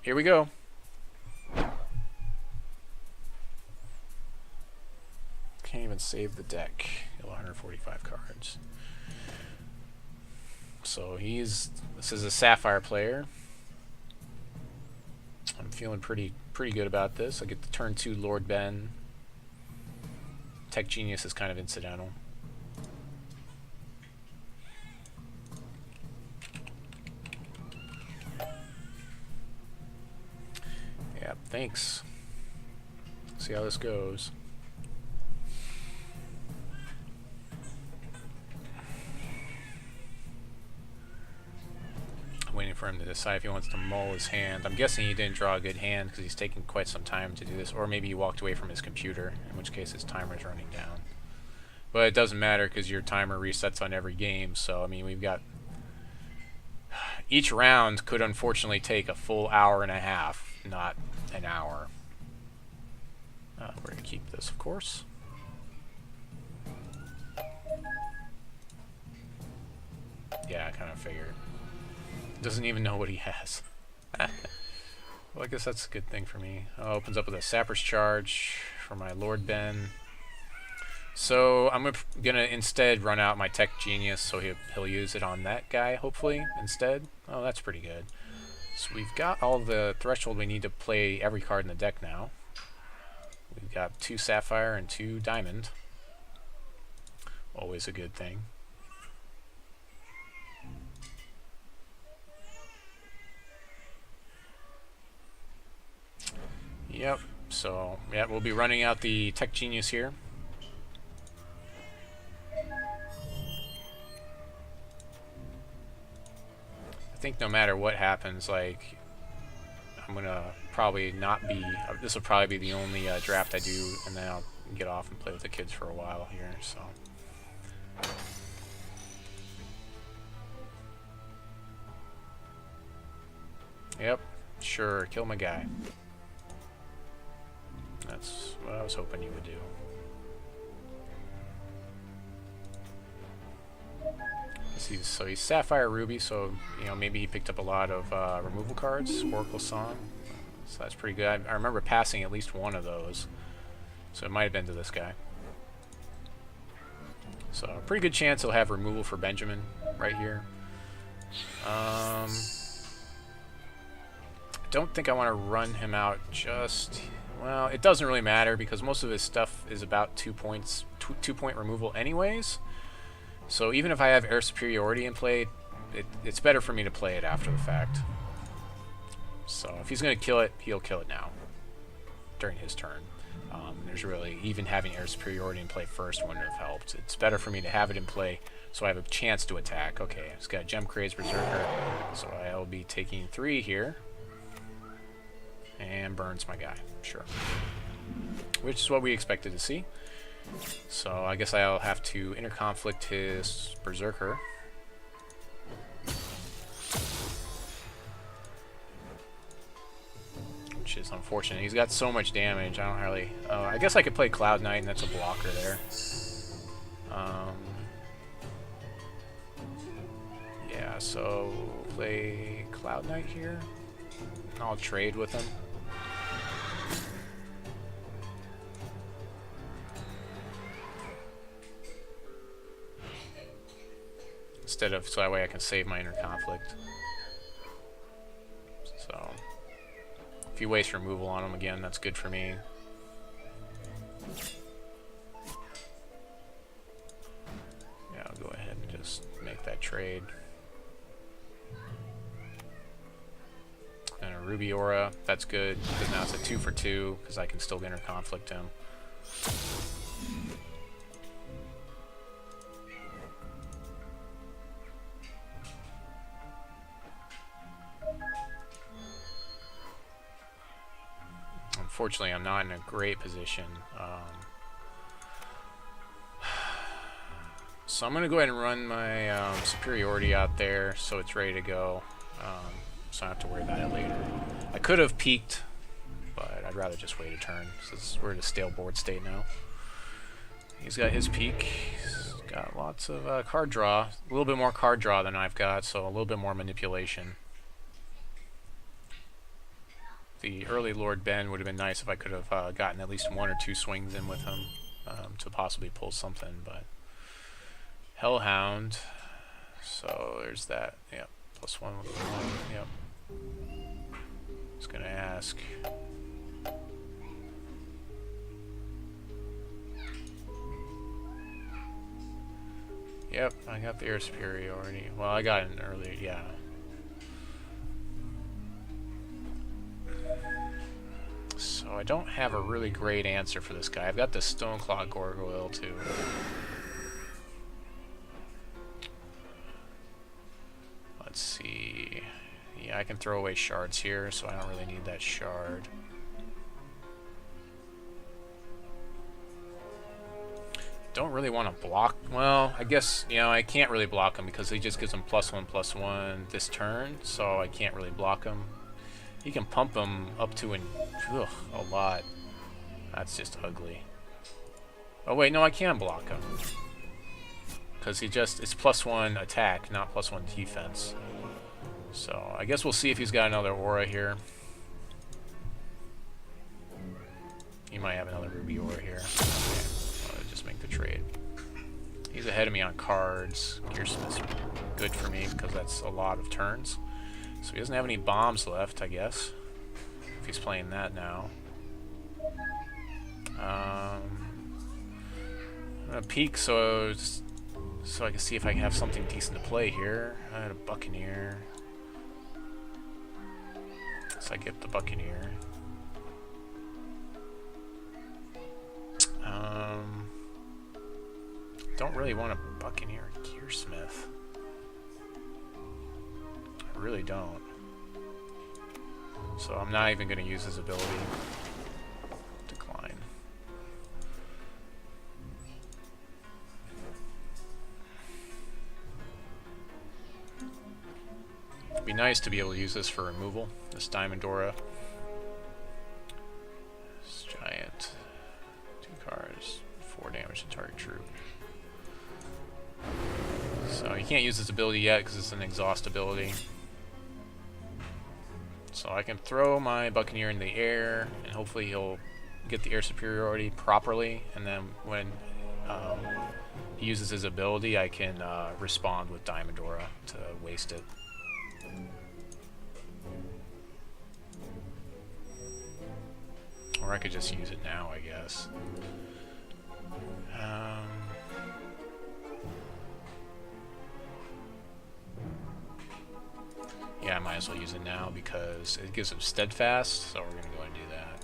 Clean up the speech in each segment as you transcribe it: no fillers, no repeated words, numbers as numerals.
here we go. Can't even save the deck. 145 cards. So this is a Sapphire player. I'm feeling pretty good about this. I get the turn 2 Lord Ben. Tech Genius is kind of incidental. Yeah, thanks. See how this goes. Waiting for him to decide if he wants to mull his hand. I'm guessing he didn't draw a good hand because he's taking quite some time to do this, or maybe he walked away from his computer, in which case his timer's running down. But it doesn't matter because your timer resets on every game, so I mean we've got... Each round could unfortunately take a full hour and a half, not an hour. We're going to keep this, of course. Yeah, I kind of figured. Doesn't even know what he has. Well, I guess that's a good thing for me. Opens up with a Sapper's Charge for my Lord Ben. So I'm gonna instead run out my Tech Genius, so he'll use it on that guy, hopefully, instead. Oh, that's pretty good. So we've got all the threshold we need to play every card in the deck now. We've got 2 Sapphire and 2 Diamond. Always a good thing. Yep, so yeah, we'll be running out the Tech Genius here. I think no matter what happens, like, I'm gonna probably not be, this will probably be the only draft I do, and then I'll get off and play with the kids for a while here, so. Yep, sure, kill my guy. That's what I was hoping you would do. So he's Sapphire Ruby, so you know maybe he picked up a lot of removal cards. Oracle Song, so that's pretty good. I remember passing at least one of those, so it might have been to this guy. So a pretty good chance he'll have removal for Benjamin right here. I don't think I want to run him out just. Well, it doesn't really matter because most of his stuff is about 2 points, 2-point removal anyways. So even if I have Air Superiority in play, it's better for me to play it after the fact. So if he's going to kill it, he'll kill it now, during his turn. There's really, even having Air Superiority in play first wouldn't have helped. It's better for me to have it in play so I have a chance to attack. Okay, it's got Gem Craze Berserker, so I'll be taking 3 here. And burns my guy, sure. Which is what we expected to see. So I guess I'll have to interconflict his Berserker. Which is unfortunate. He's got so much damage, I don't really... I guess I could play Cloudknight, and that's a blocker there. Yeah, so play Cloudknight here. I'll trade with him. Instead of, so that way I can save my inner conflict. So, if you waste removal on him again, that's good for me. Yeah, I'll go ahead and just make that trade. And a Ruby Aura, that's good, because now it's a 2 for 2, because I can still inner conflict him. Unfortunately, I'm not in a great position. So I'm going to go ahead and run my Superiority out there so it's ready to go. So I don't have to worry about it later. I could have peeked, but I'd rather just wait a turn since we're in a stale board state now. He's got his peek. He's got lots of card draw. A little bit more card draw than I've got, so a little bit more manipulation. the early Lord Ben would have been nice if I could have gotten at least 1 or 2 swings in with him to possibly pull something, but Hellhound, so there's that, yep, +1 with 1, yep. Just gonna ask. Yep, I got the Air Superiority. Well, I got it earlier, yeah. So I don't have a really great answer for this guy. I've got the Stoneclaw Gargoyle too. Let's see. Yeah, I can throw away shards here, so I don't really need that shard. Don't really want to block. Well, I guess, you know, I can't really block him because he just gives him +1/+1 this turn, so I can't really block him. He can pump him up to a lot. That's just ugly. Oh wait, no, I can block him because it's +1 attack, not +1 defense. So I guess we'll see if he's got another aura here. He might have another ruby aura here. Okay, I'll just make the trade. He's ahead of me on cards. Gearsmith's good for me because that's a lot of turns. So he doesn't have any bombs left, I guess, if he's playing that now. I'm gonna peek so I can see if I can have something decent to play here. I had a Buccaneer, so I get the Buccaneer. Don't really want a Buccaneer Gearsmith. I really don't. So I'm not even going to use his ability. Decline. It'd be nice to be able to use this for removal. This Diamond Aura. This giant. 2 cards. 4 damage to target troop. So you can't use this ability yet because it's an exhaust ability. So I can throw my Buccaneer in the air, and hopefully he'll get the Air Superiority properly, and then when he uses his ability, I can respond with Diamond Aura to waste it. Or I could just use it now, I guess. Yeah, I might as well use it now because it gives him Steadfast, so we're going to go ahead and do that.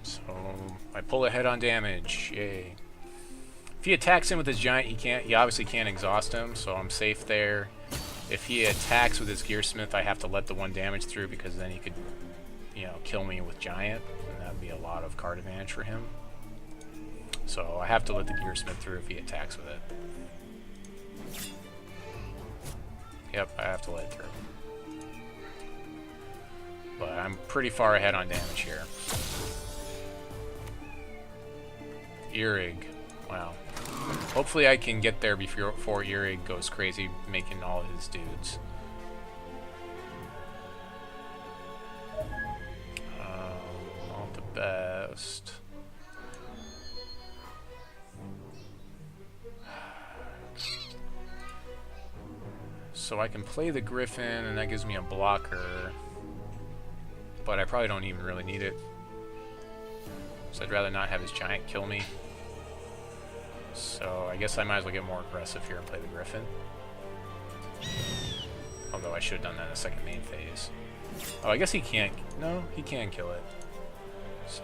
So I pull ahead on damage, yay. If he attacks him with his giant, he obviously can't exhaust him, so I'm safe there. If he attacks with his Gearsmith, I have to let the 1 damage through because then he could, you know, kill me with giant, and that would be a lot of card advantage for him. So I have to let the Gearsmith through if he attacks with it. Yep, I have to let it through. But I'm pretty far ahead on damage here. Earrig. Wow. Hopefully I can get there before Earrig goes crazy making all his dudes. Not the best. So I can play the Griffin, and that gives me a blocker. But I probably don't even really need it. So I'd rather not have his giant kill me. So I guess I might as well get more aggressive here and play the Griffin. Although I should have done that in the second main phase. Oh, I guess he can't. No, he can kill it. So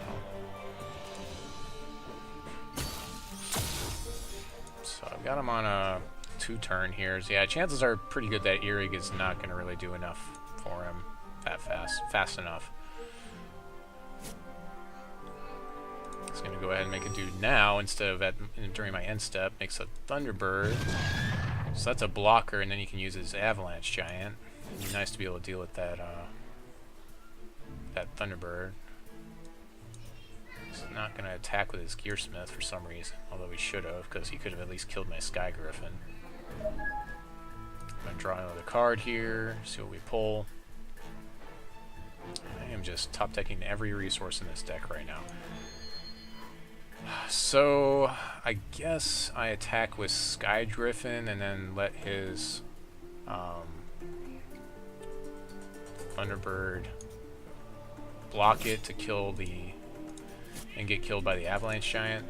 I've got him on a 2-turn here. So yeah, chances are pretty good that Earrig is not going to really do enough for him that fast enough. It's going to go ahead and make a dude now instead of during my end step. Makes a Thunderbird. So that's a blocker, and then he can use his Avalanche Giant. It'd be nice to be able to deal with that that Thunderbird. He's not going to attack with his Gearsmith for some reason, although he should have, because he could have at least killed my Sky'le Griffin. I'm going to draw another card here, see what we pull. I am just top decking every resource in this deck right now. So, I guess I attack with Sky'le Griffin and then let his Thunderbird block it to kill the... and get killed by the Avalanche Giant.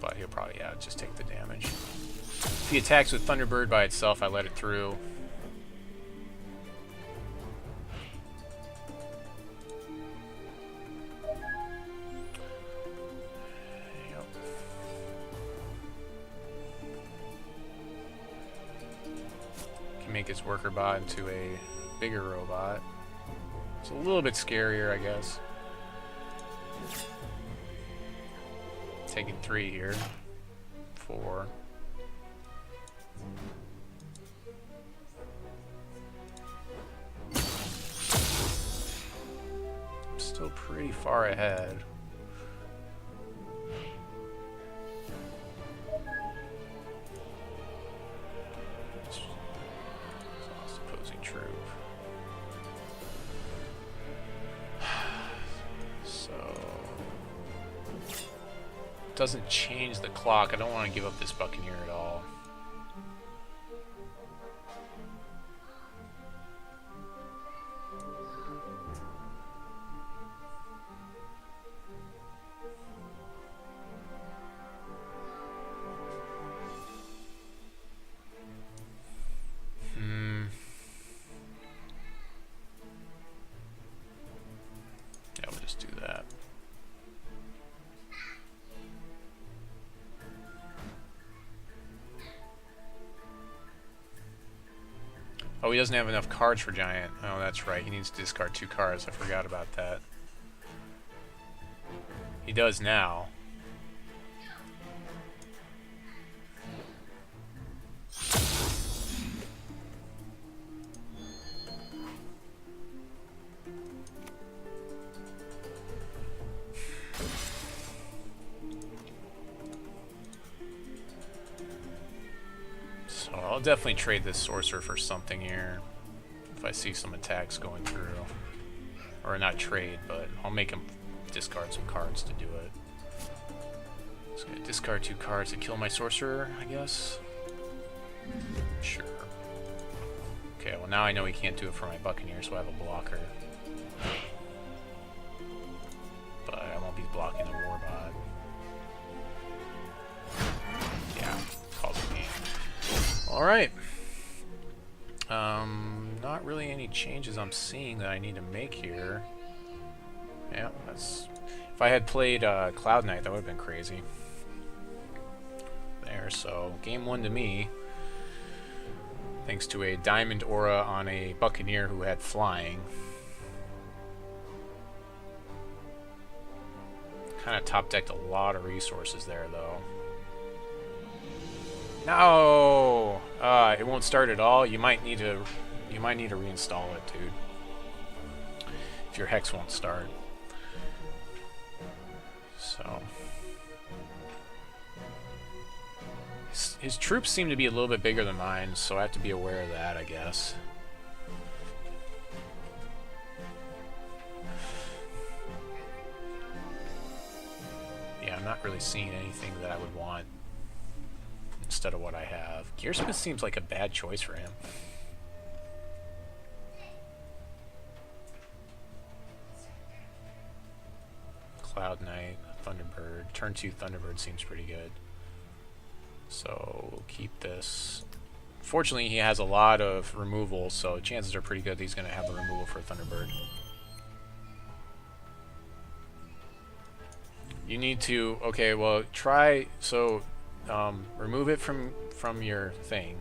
But he'll probably, yeah, just take the damage. If he attacks with Thunderbird by itself, I let it through. Yep. Can make his worker bot into a bigger robot. It's a little bit scarier, I guess. Taking 3 here. 4. I'm still pretty far ahead. Lost opposing troop. Doesn't change the clock. I don't want to give up this Buccaneer at all. Yeah, we'll just do that. Oh, he doesn't have enough cards for Giant. Oh, that's right. He needs to discard 2 cards. I forgot about that. He does now. I'll definitely trade this Sorcerer for something here if I see some attacks going through. Or not trade, but I'll make him discard some cards to do it. Just gonna discard 2 cards to kill my Sorcerer, I guess. Sure. Okay, well now I know he can't do it for my Buccaneer, so I have a blocker. But I won't be blocking the Warbot. Yeah, calls the game. Alright. Not really any changes I'm seeing that I need to make here. Yeah, that's... If I had played Cloudknight, that would have been crazy. There, so game 1 to me. Thanks to a Diamond Aura on a Buccaneer who had flying. Kind of top-decked a lot of resources there, though. No! It won't start at all. You might need to reinstall it, dude. If your Hex won't start. So his troops seem to be a little bit bigger than mine, so I have to be aware of that, I guess. Yeah, I'm not really seeing anything that I would want instead of what I have. Gearsmith seems like a bad choice for him. Cloudknight, Thunderbird. Turn 2 Thunderbird seems pretty good. So we'll keep this. Fortunately, he has a lot of removal, so chances are pretty good that he's going to have a removal for Thunderbird. You need to... Okay, well, try... So... remove it from your thing,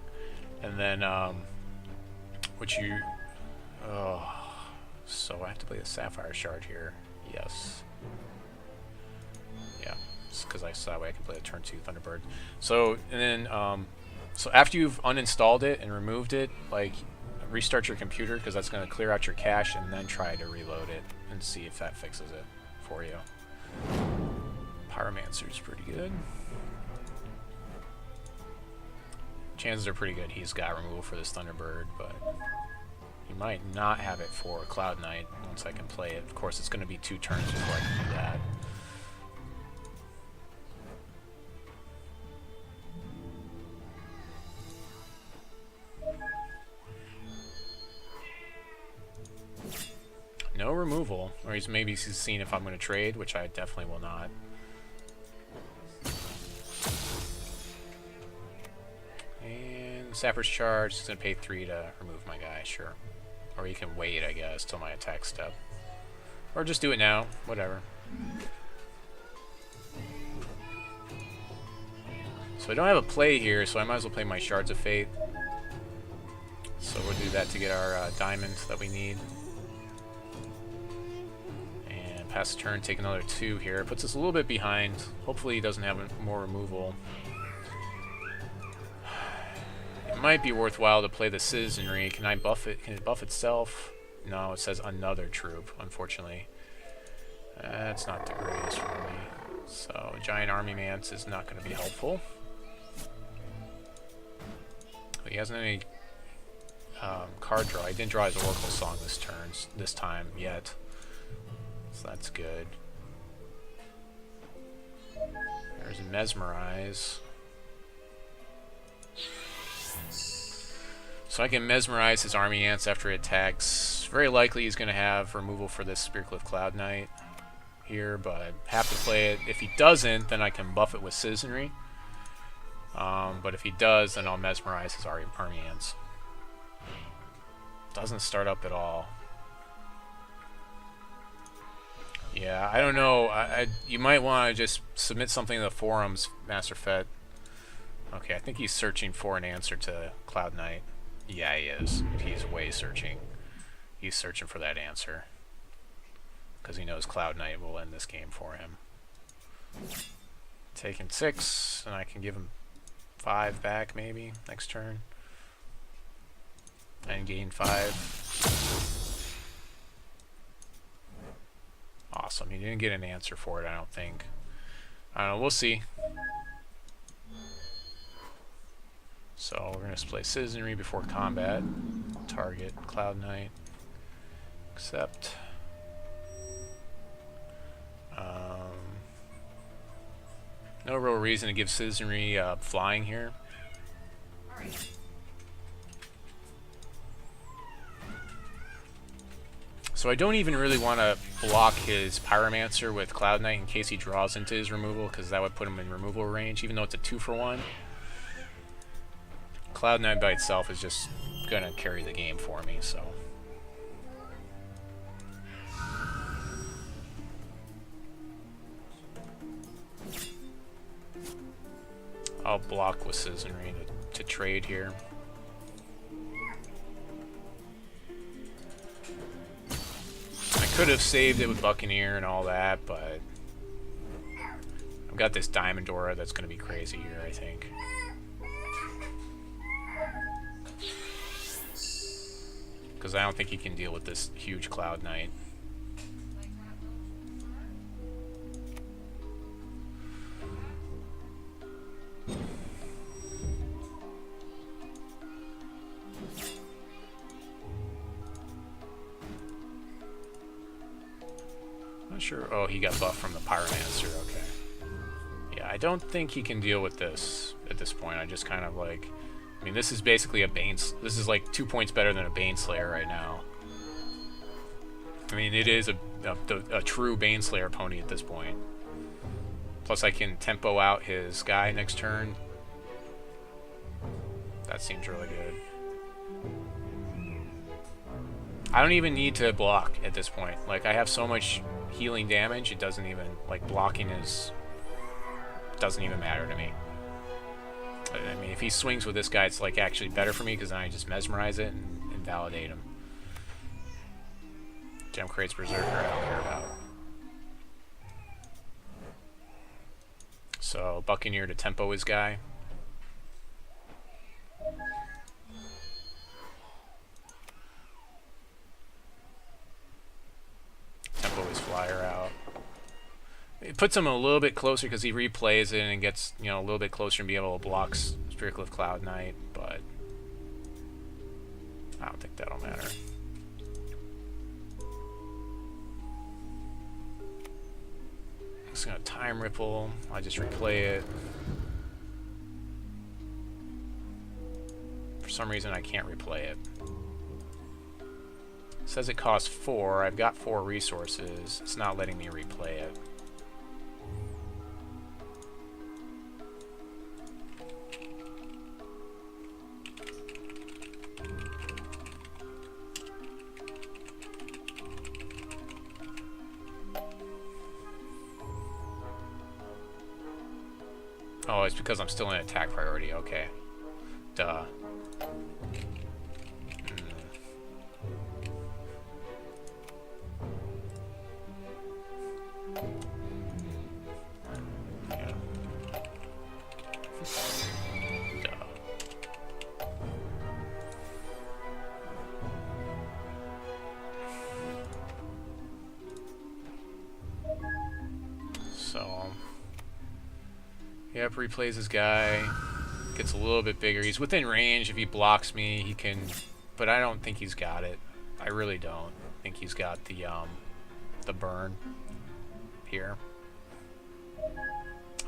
and then so I have to play the Sapphire Shard here. Yes. Yeah, because so that way I can play the turn 2 Thunderbird. So and then so after you've uninstalled it and removed it, like restart your computer, because that's going to clear out your cache, and then try to reload it and see if that fixes it for you. Pyromancer's pretty good. Chances are pretty good he's got removal for this Thunderbird, but he might not have it for Cloudknight once I can play it. Of course, it's going to be 2 turns before I can do that. No removal, or maybe he's seen if I'm going to trade, which I definitely will not. And Sapphire Shard is going to pay 3 to remove my guy, sure. Or you can wait, I guess, till my attack step. Or just do it now, whatever. So I don't have a play here, so I might as well play my Shards of Fate. So we'll do that to get our diamonds that we need. And pass the turn, take another 2 here. Puts us a little bit behind. Hopefully he doesn't have more removal. It might be worthwhile to play the Citizenry. Can I buff it? Can it buff itself? No, it says another troop, unfortunately. That's not the greatest for me. So, Giant Army Mance is not going to be helpful. But he hasn't any card draw. He didn't draw his Oracle Song this time yet. So that's good. There's Mesmerize. So I can Mesmerize his Army Ants after he attacks. Very likely he's going to have removal for this Spearcliff Cloudknight here, but have to play it. If he doesn't, then I can buff it with Citizenry. But if he does, then I'll Mesmerize his Army Ants. Doesn't start up at all. Yeah, I don't know. You might want to just submit something to the forums, Master Fett. Okay, I think he's searching for an answer to Cloudknight. Yeah, he is. He's way searching. He's searching for that answer. Because he knows Cloudknight will end this game for him. Taking 6, and I can give him 5 back, maybe, next turn. And gain 5. Awesome. He didn't get an answer for it, I don't think. I don't know, we'll see. So we're going to play Citizenry before combat. Target Cloudknight. Accept. No real reason to give Citizenry flying here. So I don't even really want to block his Pyromancer with Cloudknight in case he draws into his removal, because that would put him in removal range, even though it's a 2-for-1. Cloudknight by itself is just going to carry the game for me, so... I'll block with Citizenry to trade here. I could have saved it with Buccaneer and all that, but I've got this Diamond Aura that's going to be crazy here, I think. Because I don't think he can deal with this huge Cloudknight. Not sure. Oh, he got buffed from the Pyromancer. Okay. Yeah, I don't think he can deal with this at this point. I just kind of like... I mean, this is basically a Bane... This is like 2 points better than a Baneslayer right now. I mean, it is a true Baneslayer pony at this point. Plus, I can tempo out his guy next turn. That seems really good. I don't even need to block at this point. Like, I have so much healing damage, it doesn't even... Like, blocking is... doesn't even matter to me. I mean, if he swings with this guy, it's like actually better for me because then I just mesmerize it and invalidate him. Gem Crate's Berserker, I don't care about. So, Buccaneer to tempo his guy. flyer out. It puts him a little bit closer because he replays it and gets, you know, a little bit closer and be able to block Spearcliff Cloudknight, but I don't think that'll matter. I'm just gonna time ripple. I just replay it. For some reason I can't replay it. It says it costs 4. I've got 4 resources. It's not letting me replay it. Oh, it's because I'm still in attack priority. Okay. Duh. Yeah. Duh. So... Yep, replays his guy. Gets a little bit bigger. He's within range. If he blocks me, he can... But I don't think he's got it. I really don't think he's got the burn here.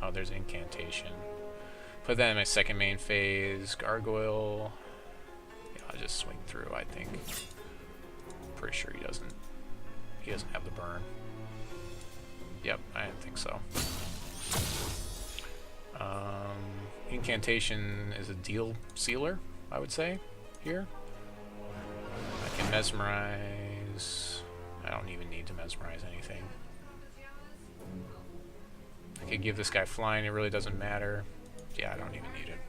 Oh, there's Incantation. Put that in my second main phase. Gargoyle. Yeah, I'll just swing through, I think. Pretty sure he doesn't. He doesn't have the burn. Yep, I didn't think so. Incantation is a deal sealer, I would say, here. I can mesmerize. I don't even need to mesmerize anything. I could give this guy flying, it really doesn't matter. Yeah, I don't even need it.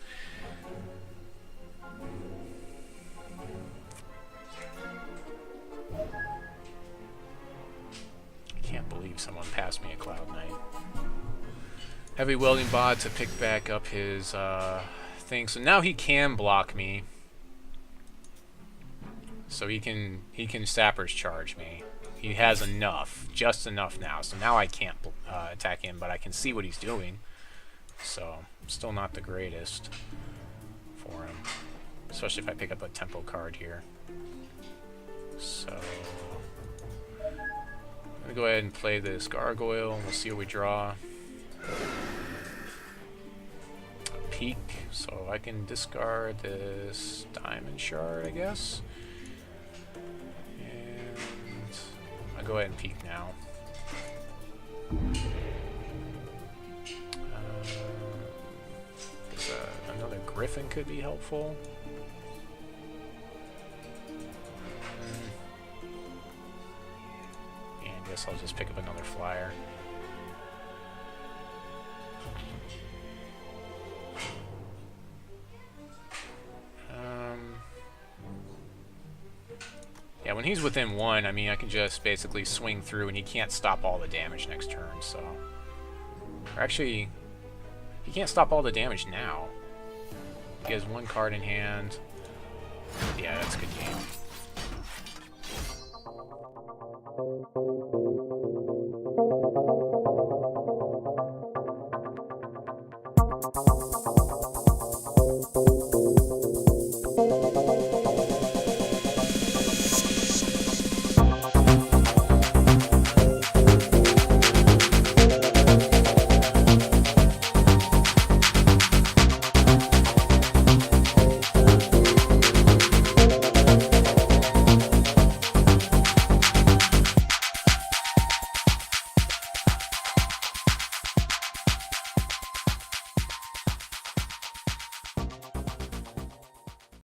I can't believe someone passed me a Cloudknight. Heavy welding bod to pick back up his thing. So now he can block me. So he can Sapper's charge me. He has enough, just enough now. So now I can't attack him, but I can see what he's doing. So still not the greatest for him, especially if I pick up a tempo card here. So I'm gonna go ahead and play this Gargoyle, and we'll see what we draw. Peak, so I can discard this Diamond Shard, I guess. And I'll go ahead and peak now. Another Griffin could be helpful. And I guess I'll just pick up another flyer. Yeah, when he's within 1, I mean, I can just basically swing through and he can't stop all the damage next turn, so... Or actually, he can't stop all the damage now. He has 1 card in hand. Yeah, that's a good game.